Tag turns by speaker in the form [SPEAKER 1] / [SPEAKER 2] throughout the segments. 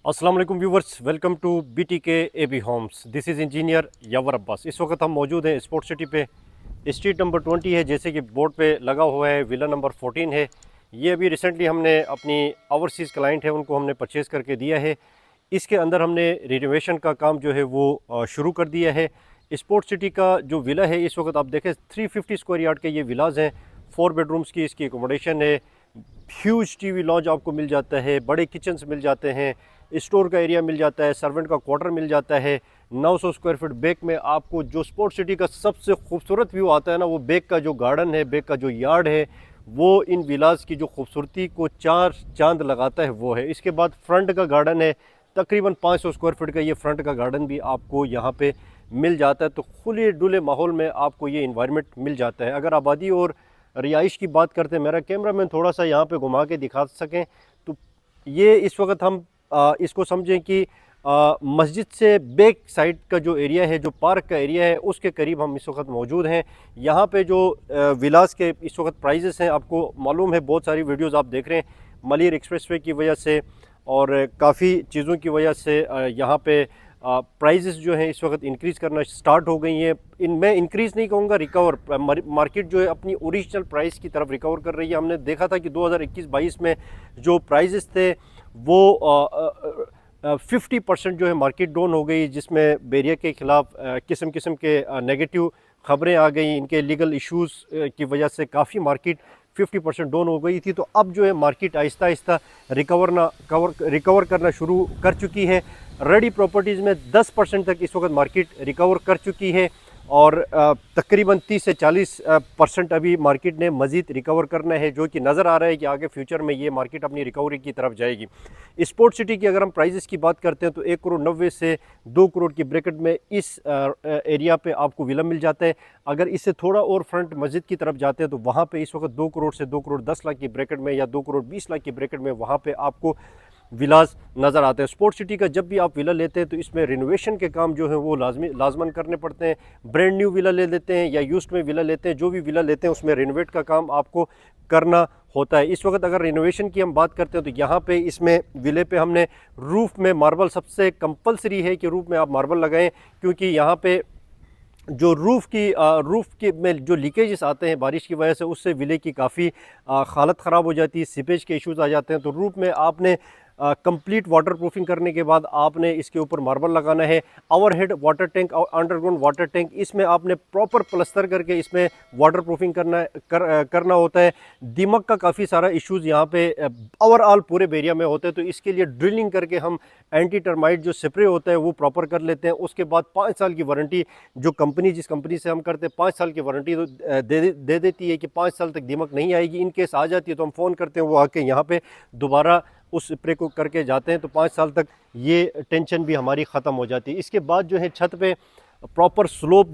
[SPEAKER 1] अस्सलाम वालेकुम viewers, welcome to BTK AB homes. This is engineer Yawar Abbas. इस वक्त हम मौजूद हैं स्पोर्ट सिटी पे। स्ट्रीट नंबर 20 है, जैसे कि बोर्ड पे लगा हुआ है। विला नंबर 14 है। ये अभी रिसेंटली हमने अपनी ओवरसीज़ क्लाइंट है उनको हमने परचेज़ करके दिया है। इसके अंदर हमने रिनोवेशन का काम जो है वो शुरू कर दिया है। स्पोर्ट सिटी का जो विला है इस वक्त आप देखें 350 स्क्वायर यार्ड के ये विलाज हैं। 4 बेडरूम्स की इसकी एकोमोडेशन है। ह्यूज टीवी लॉन्च आपको मिल जाता है, बड़े किचन्स मिल जाते हैं, स्टोर का एरिया मिल जाता है, सर्वेंट का क्वार्टर मिल जाता है। 900 स्क्वायर फीट बैक में आपको जो स्पोर्ट सिटी का सबसे खूबसूरत व्यू आता है ना, वो बैक का जो गार्डन है, बैक का जो यार्ड है, वो इन विलास की जो खूबसूरती को चार चांद लगाता है वो है। इसके बाद फ्रंट का गार्डन है, तकरीबन 500 स्क्वायर फीट का ये फ्रंट का गार्डन भी आपको यहाँ पे मिल जाता है। तो खुले डुले माहौल में आपको ये इन्वायरमेंट मिल जाता है। अगर आबादी और रिहाइश की बात करते हैं, मेरा कैमरा मैन थोड़ा सा यहाँ पे घुमा के दिखा सकें तो ये इस वक्त हम इसको समझें कि मस्जिद से बैक साइड का जो एरिया है, जो पार्क का एरिया है, उसके करीब हम इस वक्त मौजूद हैं। यहाँ पे जो विलास के इस वक्त प्राइजेस हैं, आपको मालूम है, बहुत सारी वीडियोस आप देख रहे हैं मलिर एक्सप्रेसवे की वजह से और काफ़ी चीज़ों की वजह से यहाँ पे प्राइजेस जो हैं इस वक्त इंक्रीज़ करना स्टार्ट हो गई हैं। मैं इंक्रीज़ नहीं कहूँगा, रिकवर, मार्केट जो है अपनी ओरिजिनल प्राइस की तरफ रिकवर कर रही है। हमने देखा था कि 2021-22 में जो प्राइजेस थे वो 50% जो है मार्केट डाउन हो गई, जिसमें बैरियर के ख़िलाफ़ किस्म किस्म के नेगेटिव ख़बरें आ गई। इनके लीगल इश्यूज़ की वजह से काफ़ी मार्केट 50% डाउन हो गई थी। तो अब जो है मार्केट आहिस्ता आहिस्ता रिकवर करना शुरू कर चुकी है। रेडी प्रॉपर्टीज़ में 10% तक इस वक्त मार्केट रिकवर कर चुकी है और तकरीबन 30 से 40% अभी मार्केट ने मज़ीद रिकवर करना है, जो कि नज़र आ रहा है कि आगे फ्यूचर में ये मार्केट अपनी रिकवरी की तरफ जाएगी। स्पोर्ट सिटी की अगर हम प्राइजेस की बात करते हैं तो 1,90,00,000 से 2 करोड़ की ब्रैकेट में इस एरिया पे आपको विला मिल जाता है। अगर इससे थोड़ा और फ्रंट मस्जिद की तरफ जाते हैं तो वहाँ पे इस वक्त 2 करोड़ से 2 करोड़ 10 लाख की ब्रैकेट में या 2 करोड़ 20 लाख की ब्रैकेट में वहाँ पे आपको विलास नज़र आते हैं। स्पोर्ट सिटी का जब भी आप विला लेते हैं तो इसमें रिनोवेशन के काम जो है वो लाजमन करने पड़ते हैं। ब्रांड न्यू विला ले लेते हैं या यूज्ड में विला लेते हैं, जो भी विला लेते हैं उसमें रिनोवेट का काम आपको करना होता है। इस वक्त अगर रिनोवेशन की हम बात करते हैं तो यहाँ पे इसमें विले पे हमने रूफ़ में मार्बल, सबसे कंपलसरी है कि रूफ़ में आप मार्बल लगाएं, क्योंकि यहाँ पे जो रूफ़ के में जो लीकेजेस आते हैं बारिश की वजह से, उससे विले की काफ़ी हालत ख़राब हो जाती है, सीपेज के इश्यूज़ आ जाते हैं। तो रूफ़ में आपने कंप्लीट वाटर प्रूफिंग करने के बाद आपने इसके ऊपर मार्बल लगाना है। ओवरहेड वाटर टैंक और अंडरग्राउंड वाटर टैंक, इसमें आपने प्रॉपर प्लस्तर करके इसमें वाटर प्रूफिंग करना होता है। दीमक का काफ़ी सारा इश्यूज़ यहाँ पे ओवरऑल पूरे एरिया में होते हैं, तो इसके लिए ड्रिलिंग करके हम एंटी टर्माइट जो स्प्रे होता है वो प्रॉपर कर लेते हैं। उसके बाद 5 साल की वारंटी जो कंपनी, जिस कंपनी से हम करते हैं, 5 साल की वारंटी तो दे देती है कि 5 साल तक दीमक नहीं आएगी। इन केस आ जाती है तो हम फ़ोन करते हैं, वो आके यहाँ पे दोबारा उस स्प्रे को करके जाते हैं, तो 5 साल तक ये टेंशन भी हमारी ख़त्म हो जाती है। इसके बाद जो है छत पे प्रॉपर स्लोप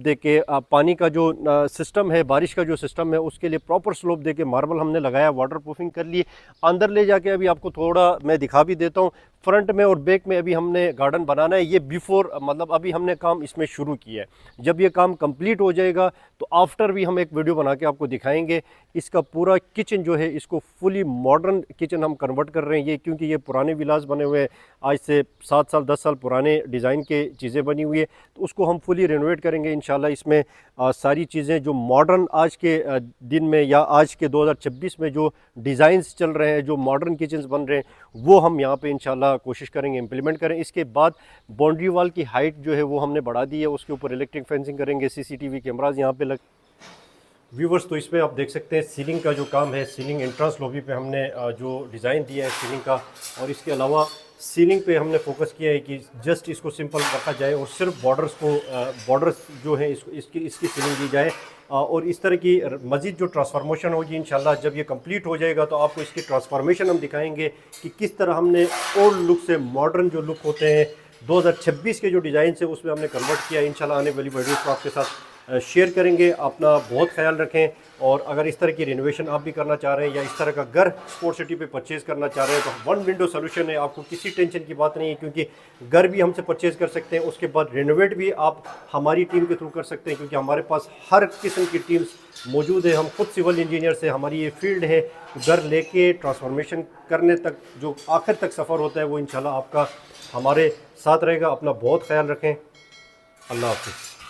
[SPEAKER 1] दे के पानी का जो सिस्टम है, बारिश का जो सिस्टम है, उसके लिए प्रॉपर स्लोप दे के मार्बल हमने लगाया, वाटर प्रूफिंग कर ली। अंदर ले जाके अभी आपको थोड़ा मैं दिखा भी देता हूँ। फ्रंट में और बैक में अभी हमने गार्डन बनाना है। ये बिफोर, मतलब अभी हमने काम इसमें शुरू किया है। जब ये काम कंप्लीट हो जाएगा तो आफ्टर भी हम एक वीडियो बना के आपको दिखाएंगे। इसका पूरा किचन जो है, इसको फुली मॉडर्न किचन हम कन्वर्ट कर रहे हैं। ये क्योंकि ये पुराने विलास बने हुए हैं, आज से 7 साल 10 साल पुराने डिज़ाइन के चीज़ें बनी हुई है, तो उसको हम फुली रेनोवेट करेंगे इंशाल्लाह। इसमें सारी चीज़ें जो मॉडर्न आज के दिन में या आज के 2026 में जो डिज़ाइंस चल रहे हैं, जो मॉडर्न किचन्स बन रहे हैं, वो हम यहाँ पे इंशाल्लाह कोशिश करेंगे इम्प्लीमेंट करें। इसके बाद बाउंड्री वाल की हाइट जो है वो हमने बढ़ा दी है, उसके ऊपर इलेक्ट्रिक फेंसिंग करेंगे, CCTV कैमराज यहाँ पे व्यूवर्स। तो इसमें आप देख सकते हैं सीलिंग का जो काम है, सीलिंग एंट्रेंस लॉबी पे हमने जो डिज़ाइन दिया है सीलिंग का, और इसके अलावा सीलिंग पे हमने फोकस किया है कि जस्ट इसको सिंपल रखा जाए और सिर्फ बॉर्डर्स जो है इसकी सीलिंग दी जाए। और इस तरह की मज़ीद जो ट्रांसफॉर्मेशन होगी इंशाल्लाह, जब ये कंप्लीट हो जाएगा तो आपको इसकी ट्रांसफॉर्मेशन हम दिखाएंगे कि किस तरह हमने ओल्ड लुक से मॉडर्न जो लुक होते हैं 2026 के जो डिज़ाइन है उसमें हमने कन्वर्ट किया। इंशाल्लाह आने वाली वीडियोस को आपके साथ शेयर करेंगे। अपना बहुत ख्याल रखें, और अगर इस तरह की रिनोवेशन आप भी करना चाह रहे हैं या इस तरह का घर स्पोर्ट सिटी पे परचेज़ करना चाह रहे हैं तो वन विंडो सोल्यूशन है, आपको किसी टेंशन की बात नहीं है, क्योंकि घर भी हमसे परचेज़ कर सकते हैं, उसके बाद रिनोवेट भी आप हमारी टीम के थ्रू कर सकते हैं, क्योंकि हमारे पास हर किस्म की टीम्स मौजूद है। हम खुद सिविल इंजीनियर से, हमारी ये फील्ड है, घर लेके ट्रांसफॉर्मेशन करने तक जो आखिर तक सफ़र होता है वो इंशाल्लाह आपका हमारे साथ रहेगा। अपना बहुत ख्याल रखें। अल्लाह हाफ़िज़।